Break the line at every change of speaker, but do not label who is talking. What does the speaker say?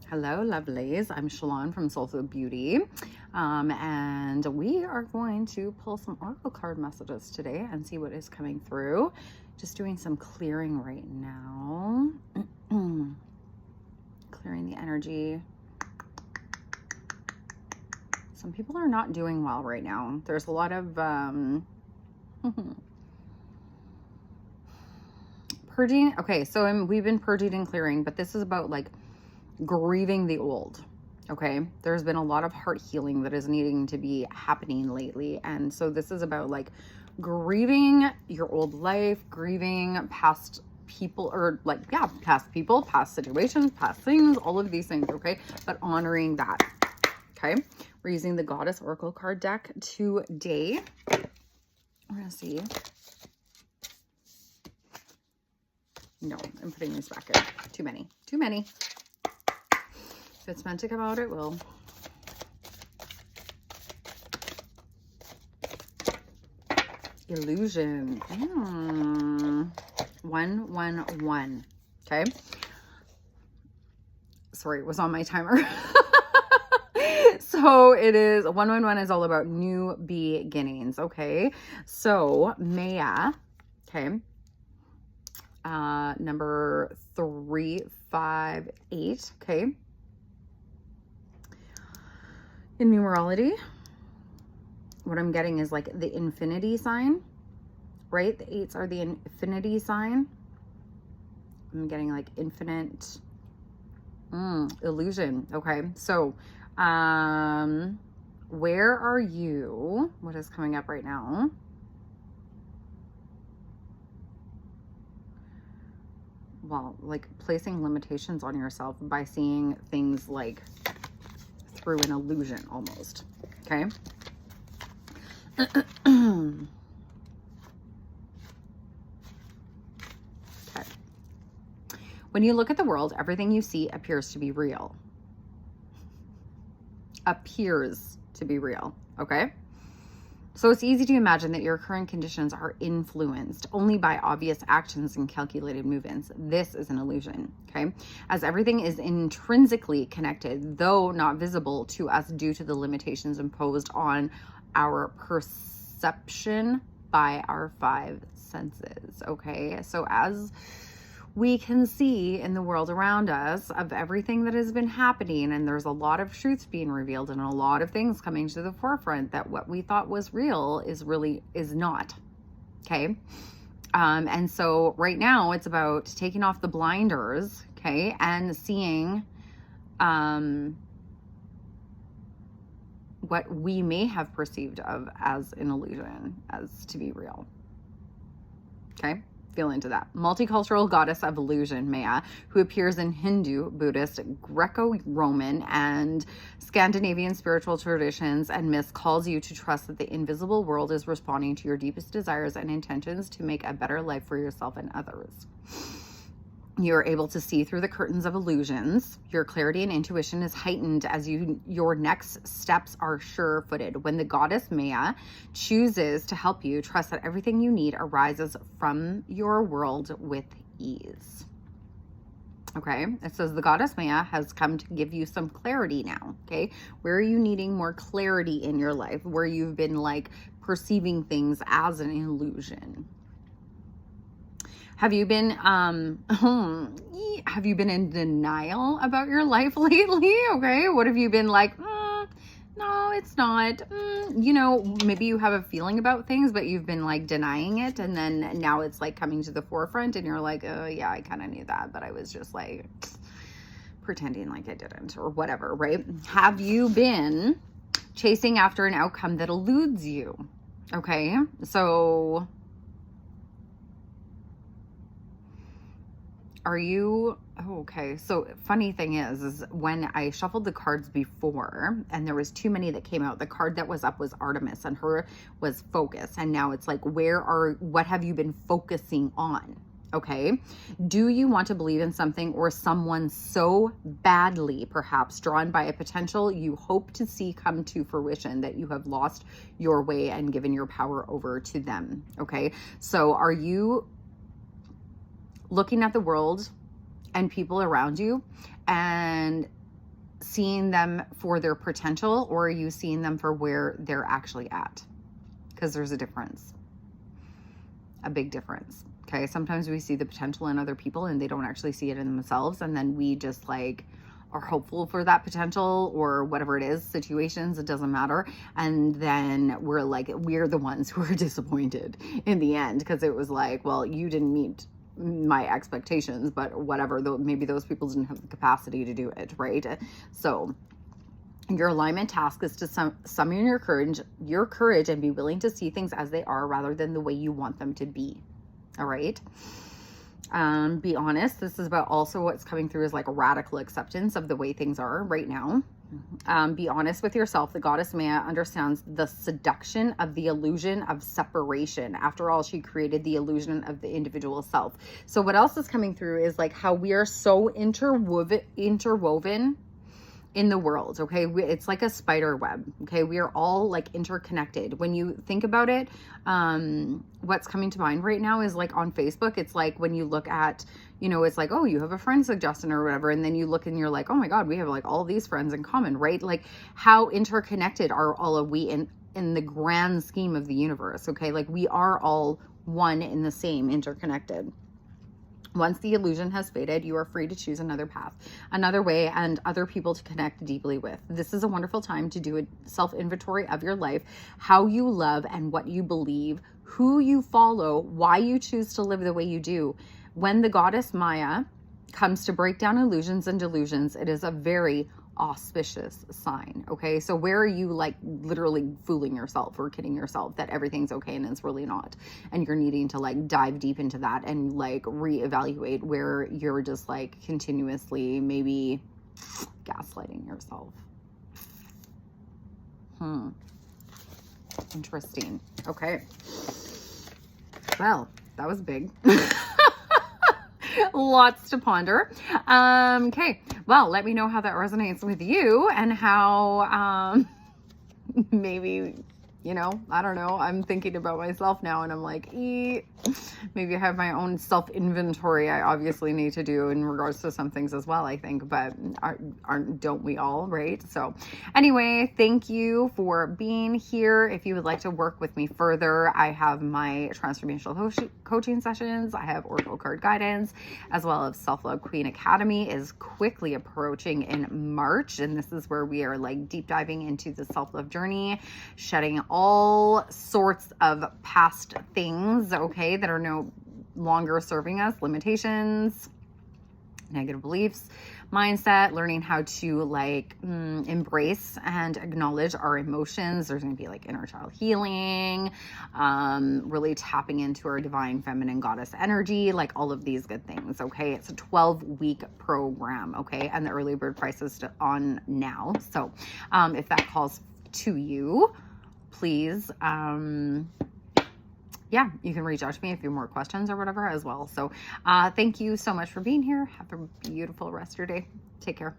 Hello, lovelies. I'm Shalon from Soul Food Beauty, and we are going to pull some oracle card messages today and see what is coming through. Just doing some clearing right now. Clearing the energy. Some people are not doing well right now. There's a lot of purging. Okay, so we've been purging and clearing, but this is about like grieving the old. Okay, there's been a lot of heart healing that is needing to be happening lately, and so this is about like grieving your old life, grieving past people, or like past people, past situations, past things, all of these things. Okay, but honoring that. Okay, we're using the Goddess Oracle card deck today. We're gonna see. No, I'm putting these back in. Too many. If it's meant to come out, it will. Illusion. 111. Okay. Sorry, it was on my timer. So it is 111 is all about new beginnings. Okay. So Maya. Okay. Number 358. Okay. In numerology, what I'm getting is like the infinity sign, right? The 8s are the infinity sign. I'm getting like infinite illusion. Okay. So, where are you? What is coming up right now? Well, like placing limitations on yourself by seeing things like through an illusion almost. Okay. Okay. When you look at the world, everything you see appears to be real. Appears to be real. Okay. So it's easy to imagine that your current conditions are influenced only by obvious actions and calculated movements. This is an illusion, okay? As everything is intrinsically connected, though not visible to us due to the limitations imposed on our perception by our 5 senses, okay? So as we can see in the world around us of everything that has been happening, and there's a lot of truths being revealed and a lot of things coming to the forefront, that what we thought was real is not. Okay. And so right now it's about taking off the blinders, okay, and seeing what we may have perceived of as an illusion as to be real. Okay. Feel into that. Multicultural goddess of illusion, Maya, who appears in Hindu, Buddhist, Greco-Roman, and Scandinavian spiritual traditions and myths, calls you to trust that the invisible world is responding to your deepest desires and intentions to make a better life for yourself and others. You're able to see through the curtains of illusions. Your clarity and intuition is heightened as your next steps are sure-footed. When the goddess Maya chooses to help you, trust that everything you need arises from your world with ease. Okay, it says the goddess Maya has come to give you some clarity now. Okay, where are you needing more clarity in your life? Where you've been like perceiving things as an illusion? Have you been in denial about your life lately? Okay. What have you been like? No, it's not. You know, maybe you have a feeling about things, but you've been like denying it. And then now it's like coming to the forefront and you're like, oh yeah, I kind of knew that, but I was just like pretending like I didn't or whatever, right? Have you been chasing after an outcome that eludes you? Okay. So are you okay? So funny thing is when I shuffled the cards before and there was too many that came out, the card that was up was Artemis and her was focus. And now it's like, what have you been focusing on? Okay. Do you want to believe in something or someone so badly, perhaps drawn by a potential you hope to see come to fruition, that you have lost your way and given your power over to them? Okay. So are you looking at the world and people around you and seeing them for their potential, or are you seeing them for where they're actually at? Because there's a difference, a big difference. Okay. Sometimes we see the potential in other people and they don't actually see it in themselves. And then we just like are hopeful for that potential or whatever it is, situations, it doesn't matter. And then we're the ones who are disappointed in the end, because it was like, well, you didn't meet my expectations, but whatever, though, maybe those people didn't have the capacity to do it, right? So your alignment task is to summon your courage and be willing to see things as they are rather than the way you want them to be. All right. Be honest. This is about also what's coming through is like a radical acceptance of the way things are right now. Be honest with yourself. The goddess Maya understands the seduction of the illusion of separation. After all, she created the illusion of the individual self. So what else is coming through is like how we are so interwoven in the world. Okay. It's like a spider web. Okay. We are all like interconnected. When you think about it, what's coming to mind right now is like on Facebook. It's like when you look at, it's like, oh, you have a friend suggestion or whatever. And then you look and you're like, oh my God, we have like all these friends in common, right? Like how interconnected are all of we in the grand scheme of the universe. Okay. Like we are all one in the same, interconnected. Once the illusion has faded, you are free to choose another path, another way, and other people to connect deeply with. This is a wonderful time to do a self-inventory of your life, how you love and what you believe, who you follow, why you choose to live the way you do. When the goddess Maya comes to break down illusions and delusions, it is a very auspicious sign. Okay. So where are you like literally fooling yourself or kidding yourself that everything's okay and it's really not? And you're needing to like dive deep into that and like reevaluate where you're just like continuously maybe gaslighting yourself. Interesting. Okay. Well, that was big. Lots to ponder. Okay. Well, let me know how that resonates with you and how, maybe, I don't know. I'm thinking about myself now and I'm like, maybe I have my own self-inventory I obviously need to do in regards to some things as well, I think, but don't we all, right? So anyway, thank you for being here. If you would like to work with me further, I have my transformational coaching sessions. I have oracle card guidance, as well as Self-Love Queen Academy is quickly approaching in March. And this is where we are like deep diving into the self-love journey, shedding all sorts of past things, okay, that are no longer serving us, limitations, negative beliefs, mindset, learning how to like embrace and acknowledge our emotions. There's going to be like inner child healing, really tapping into our divine feminine goddess energy, like all of these good things. Okay. It's a 12-week program. Okay. And the early bird price is on now. So, if that calls to you, please, yeah, you can reach out to me if you have more questions or whatever as well. So thank you so much for being here. Have a beautiful rest of your day. Take care.